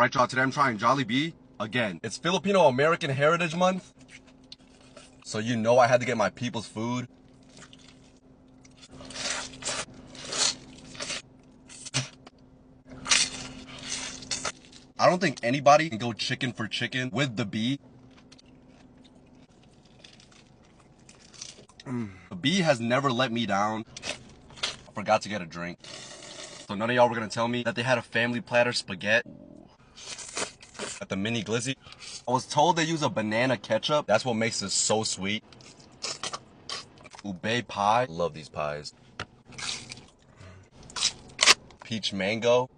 Right, y'all, today I'm trying Jollibee again. It's Filipino American Heritage Month, so you know I had to get my people's food. I don't think anybody can go chicken for chicken with the bee. The bee has never let me down. I forgot to get a drink. So none of y'all were gonna tell me that they had a family platter spaghetti at the mini glizzy. I was told they use a banana ketchup. That's what makes it so sweet. Ube pie. Love these pies. Peach mango.